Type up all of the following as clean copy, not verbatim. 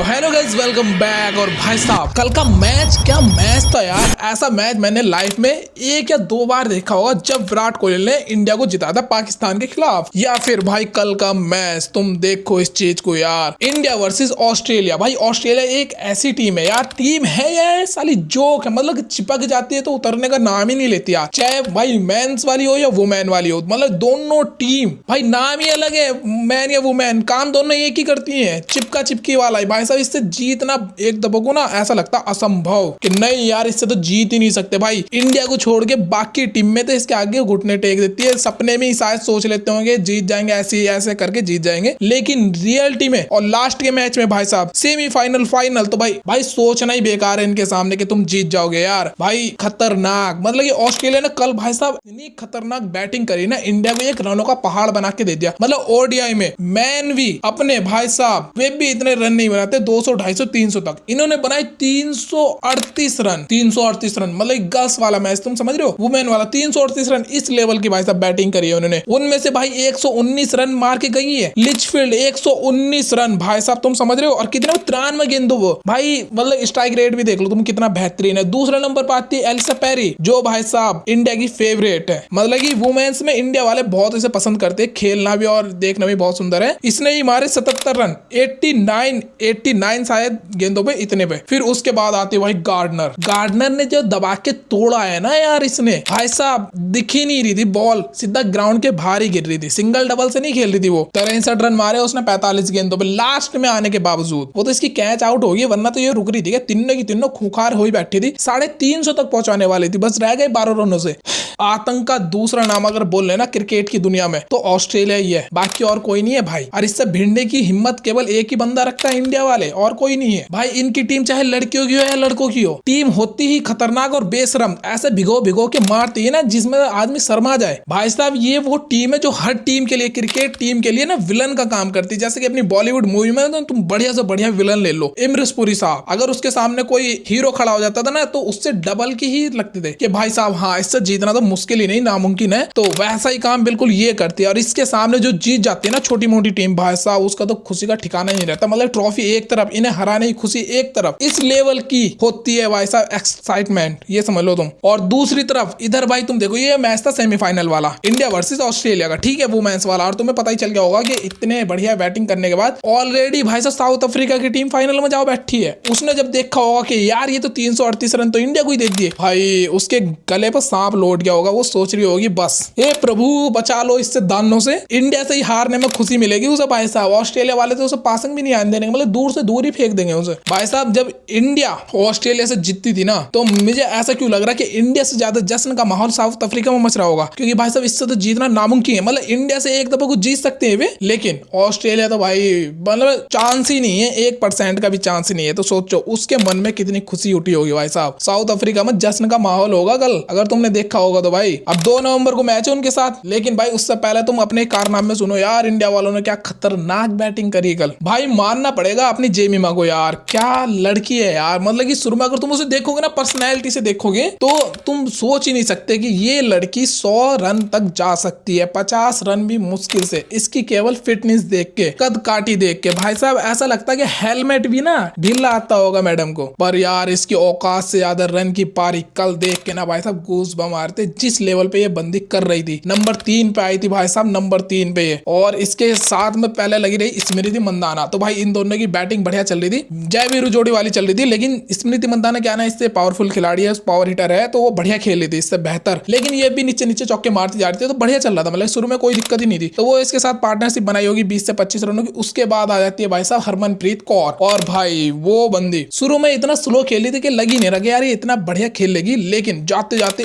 Hello guys, welcome back. और भाई साहब, कल का मैच क्या मैच था यार। ऐसा मैच मैंने लाइफ में एक या दो बार देखा होगा जब विराट कोहली ने इंडिया को जिताया था पाकिस्तान के खिलाफ। या फिर भाई कल का मैच तुम देखो इस चीज को यार, इंडिया वर्सेस ऑस्ट्रेलिया। भाई ऑस्ट्रेलिया एक ऐसी टीम है यार, टीम है यार साली जोक है, मतलब चिपक जाती है तो उतरने का नाम ही नहीं लेती यार। चाहे भाई मेंस वाली हो या वुमेन वाली हो, मतलब दोनों टीम भाई नाम ही अलग है, मैन या वुमेन, काम दोनों एक ही करती है, चिपका चिपकी वाला है भाई साहब। इससे जीतना एक दफा को ना ऐसा लगता असंभव कि नहीं यार इससे तो जीत ही नहीं सकते। भाई इंडिया को छोड़ के बाकी टीम में तो इसके आगे घुटने टेक देती है। सपने में ही शायद सोच लेते होंगे जीत जाएंगे, ऐसे ऐसे करके जीत जाएंगे, लेकिन रियलिटी में और लास्ट के मैच में भाई साहब सेमीफाइनल फाइनल तो भाई सोचना ही बेकार है इनके सामने कि तुम जीत जाओगे यार। भाई खतरनाक, मतलब कि ऑस्ट्रेलिया ने कल भाई साहब इतनी खतरनाक बैटिंग करी ना, इंडिया को एक रनों का पहाड़ बना के दे दिया। मतलब ओडीआई में मैन भी अपने भाई साहब वे भी इतने रन नहीं बनाते, 200 250 300 तक इन्होंने बनाए 338 रन। 338 रन मतलब गर्ल्स वाला मैच तुम समझ रहे हो, वुमेन वाला 338 रन। इस लेवल की भाई साहब बैटिंग करी है उन्होंने। उनमें से भाई 119 रन मार के गई है लिचफील्ड, 119 रन भाई साहब तुम समझ रहे हो। और कितने 93 गेंदों वो भाई, मतलब स्ट्राइक रेट भी देख लो तुम कितना बेहतरीन है। दूसरे नंबर पर आती है एलिसा पेरी, जो भाई साहब इंडिया की फेवरेट है, मतलब कि वुमेन्स में इंडिया वाले बहुत इसे पसंद करते हैं, खेलना भी और देखना भी बहुत सुंदर है। इसने ही मारे 77 रन, 89 शायद गेंदों पे, इतने पे। फिर उसके बाद आते भाई गार्डनर ने जो दबा के तोड़ा है ना यार, इसने भाई साहब दिख ही नहीं रही थी बॉल, सीधा ग्राउंड के बाहर ही गिर रही थी, सिंगल डबल से नहीं खेल रही थी वो। 63 रन मारे उसने 45 गेंदों पे लास्ट में आने के बावजूद। वो तो इसकी कैच आउट होगी, वरना तो ये रुक रही थी, तीनों की तीनों खूंखार हो ही बैठी थी। 350 तक पहुंचाने वाली थी, बस रह गए 12 रनों से। आतंक का दूसरा नाम अगर बोल लेना क्रिकेट की दुनिया में तो ऑस्ट्रेलिया ही है, बाकी और कोई नहीं है भाई। और इससे भिड़ने की हिम्मत केवल एक ही बंदा रखता है इंडिया वाले, और कोई नहीं है भाई। इनकी टीम चाहे लड़कियों की हो या लड़कों की हो, टीम होती ही खतरनाक और बेशरम, ऐसे भिगो भिगो के मारती है ना जिसमें आदमी शर्मा जाए। भाई साहब ये वो टीम है जो हर टीम के लिए, क्रिकेट टीम के लिए ना विलन का काम करती है। जैसे कि अपनी बॉलीवुड मूवी में ना तुम बढ़िया से बढ़िया विलन ले लो, इमरीश पुरी साहब, अगर उसके सामने कोई हीरो खड़ा हो जाता था ना तो उससे डबल की ही लगते थे कि भाई साहब हाँ इससे जीतना तो मुश्किल ही नहीं नामुमकिन है। तो वैसा ही काम बिल्कुल ये करती है। और इसके सामने जो जीत जाती है ना छोटी मोटी टीम, भाई साहब उसका तो खुशी का ठिकाना ही नहीं रहता। मतलब ट्रॉफी एक तरफ, इन्हें हराने की खुशी एक तरफ, इस लेवल की होती है भाई साहब एक्साइटमेंट, ये समझ लो तुम। और दूसरी तरफ इधर भाई तुम देखो, ये मैच था सेमीफाइनल वाला इंडिया वर्सेस ऑस्ट्रेलिया का, ठीक है वो मैच वाला। और तुम्हें पता ही चल गया होगा कि इतने बढ़िया बैटिंग करने के बाद ऑलरेडी भाई साहब साउथ अफ्रीका की टीम फाइनल में जाओ बैठी है। उसने जब देखा होगा कि यार ये तो 338 रन तो इंडिया को ही दे दिए, भाई उसके गले पर सांप लौट गया होगा। वो सोच रही होगी बस हे प्रभु बचा लो इससे दानों से, इंडिया से ही हारने में खुशी मिलेगी उसे। भाई साहब ऑस्ट्रेलिया वाले तो उसे पासिंग भी नहीं आने देंगे, मतलब दूर से दूर ही फेंक देंगे उसे। भाई साहब जब इंडिया ऑस्ट्रेलिया से जीतती थी ना तो मुझे ऐसा क्यों लग रहा है कि इंडिया से ज्यादा जश्न का माहौल साउथ अफ्रीका में मच रहा होगा, क्योंकि भाई साहब इससे तो जीतना नामुमकिन है। मतलब इंडिया से एक दफा कुछ जीत सकते हैं वे, लेकिन ऑस्ट्रेलिया तो भाई मतलब चांस ही नहीं है, 1% का भी चांस ही नहीं है। तो सोचो उसके मन में कितनी खुशी उठी होगी भाई साहब। साउथ अफ्रीका में जश्न का माहौल होगा कल, अगर तुमने देखा होगा तो। भाई अब 2 नवंबर को मैच है उनके साथ, लेकिन भाई उससे पहले तुम अपने कारनामे सुनो यार, इंडिया वालों ने क्या खतरनाक बैटिंग करी कल। भाई मानना पड़ेगा अपनी जेमिमा को यार, क्या लड़की है यार। मतलब कि शुरू में अगर तुम उसे देखोगे ना, पर्सनैलिटी से देखोगे तो तुम सोच ही नहीं सकते कि ये लड़की 100 रन तक जा सकती है, 50 रन भी मुश्किल से। इसकी केवल फिटनेस देख के, कद काटी देख के भाई साहब ऐसा लगता है कि हेलमेट भी ना ढीला आता होगा मैडम को। पर यार इसकी औकात से ज्यादा रन की पारी कल देख के ना भाई साहब गूज़बम्स मारते, जिस लेवल पे ये बंदी कर रही थी। नंबर 3 पे आई थी भाई साहब, नंबर 3 पे ये। और इसके साथ में पहले लगी रही स्मृति मंदाना। तो भाई इन दोनों की बैटिंग बढ़िया चल रही थी, जयवीरू जोड़ी वाली चल रही थी। लेकिन स्मृति मंदाना क्या ना इससे पावरफुल खिलाड़ी है, पावर हिटर है, तो वो बढ़िया खेल रही थी इससे बेहतर। लेकिन ये भी नीचे नीचे चौके मारती जा रही थी, तो बढ़िया चल रहा था, मतलब शुरू में कोई दिक्कत ही नहीं थी। तो वो इसके साथ पार्टनरशिप बनाई होगी 20 से 25 रनों की। उसके बाद आ जाती है भाई साहब हरमनप्रीत कौर। और भाई वो बंदी शुरू में इतना स्लो खेली थी कि लगी नहीं रहा यार ये इतना बढ़िया खेल लेगी, लेकिन जाते जाते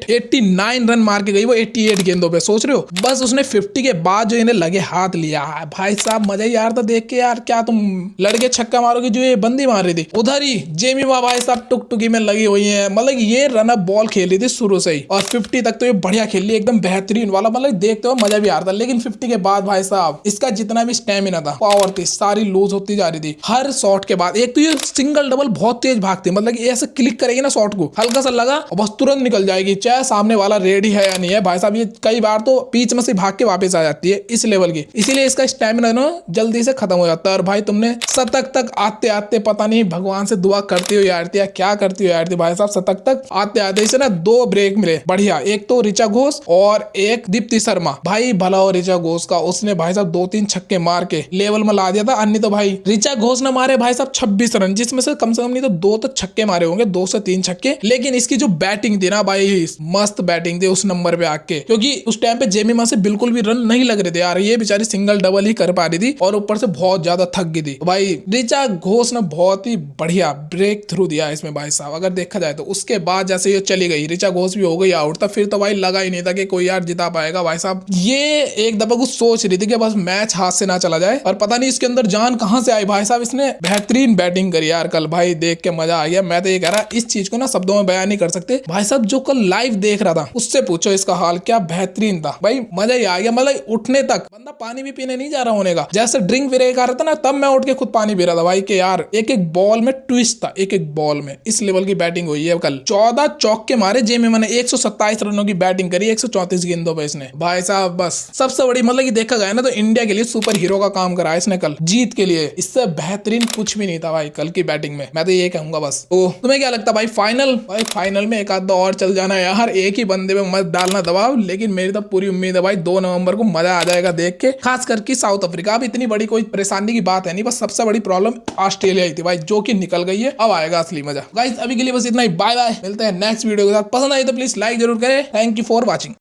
89 रन मार के गई वो 88 गेंदों पे। सोच रहे हो बस उसने 50 के बाद जो इन्हें लगे हाथ लिया, भाई साहब मजा ही यार था देख के यार। क्या तुम लड़के छक्का मारोगे जो ये बंदी मार रही थी। उधर ही जेमिमा भाई साहब टुकटुकी में लगी हुई है, मतलब ये रन अप बॉल खेल रही थी शुरू से ही, और 50 तक तो ये बढ़िया खेल ली एकदम बेहतरीन वाला, मतलब देखते हो मजा भी आ रहा था। लेकिन 50 के बाद भाई साहब इसका जितना भी स्टेमिना था, पावर थी, सारी लूज होती जा रही थी हर शॉट के बाद। एक तो ये सिंगल डबल बहुत तेज भागती, मतलब कि ऐसे क्लिक करेगी ना शॉट को, हल्का सा लगा और बस तुरंत निकल जाएगी, चाहे सामने वाला रेडी है या नहीं है। भाई साहब ये कई बार तो बीच में से भाग के वापस आ जाती है, इस लेवल की। इसीलिए इसका स्टेमिना ना जल्दी से खत्म हो जाता है। और भाई तुमने में शतक तक आते आते पता नहीं भगवान से दुआ करती हुई आ रही थी या क्या करती हुई आ रही थी भाई साहब, शतक तक आते आते इसे ना 2 ब्रेक मिले बढ़िया, एक तो ऋचा घोष और एक दीप्ति शर्मा। भाई भला हो ऋचा घोष का, उसने भाई साहब 2-3 छक्के मार के लेवल में ला दिया था। अन्य तो भाई ऋचा घोष ने मारे भाई साहब 26 रन, जिसमें से कम नहीं तो 2 तो छक्के मारे होंगे, 2 से 3 छक्के। लेकिन इसकी जो बैटिंग थी ना भाई, मस्त बैटिंग थी उस नंबर पे आके, क्योंकि उस टाइम पे जेमिमा से बिल्कुल भी रन नहीं लग रहे थे यार, ये बेचारी सिंगल डबल ही कर पा रही थी और ऊपर से बहुत ज्यादा थक गई थी। भाई ऋचा घोष ने बहुत ही बढ़िया ब्रेक थ्रू दिया इसमें भाई साहब, अगर देखा जाए तो। उसके बाद जैसे ये चली गई, ऋचा घोष भी हो गई आउट, तब फिर तो भाई लगा ही नहीं था कि कोई यार जिता पाएगा भाई साहब। ये एक दफा कुछ सोच रही थी कि बस मैच हाथ से ना चला जाए, और पता नहीं इसके अंदर जान कहां से आई भाई साहब। इसने बेहतरीन बैटिंग करी यार कल, भाई देख के मजा आ गया। मैं तो ये कह रहा, इस चीज को ना शब्दों में बयान नहीं कर सकते भाई साहब। जो कल लाइव देख रहा था उससे पूछो इसका हाल, क्या बेहतरीन था भाई, मजा ही आ गया। मतलब उठने तक बंदा पानी भी पीने नहीं जा रहा होने का, जैसे ड्रिंक ब्रेक आ रहा था ना, तब मैं उठ के खुद पानी पी रहा था भाई, कि यार एक एक बॉल में ट्विस्ट था, एक एक बॉल में इस लेवल की बैटिंग हुई है कल। 14 चौके मारे जेमिमा ने, 127 रनों की बैटिंग करी 134 गेंदों पे इसने भाई साहब। बस सबसे बड़ी मतलब कि देखा गया ना तो इंडिया के लिए सुपर हीरो का काम करा इसने कल जीत के लिए, इससे बेहतरीन कुछ भी नहीं था भाई कल की बैटिंग में, मैं तो ये कहूंगा बस। तो तुम्हें क्या लगता है भाई फाइनल में एक आध दो और चल जाना यार, एक ही बंदे पे मत डालना दबाव, लेकिन मेरी तो पूरी उम्मीद है भाई 2 नवंबर को मजा आ जाएगा देख के, खास करके साउथ अफ्रीका। अब इतनी बड़ी कोई परेशानी की बात है नहीं, बस सबसे बड़ी प्रॉब्लम ऑस्ट्रेलिया ही थी भाई, जो कि निकल गई है, अब आएगा असली मजा। गाइस अभी के लिए बस इतना ही, बाय बाय, मिलते हैं नेक्स्ट वीडियो के साथ। पसंद आई तो प्लीज लाइक जरूर करें। Thank you for watching.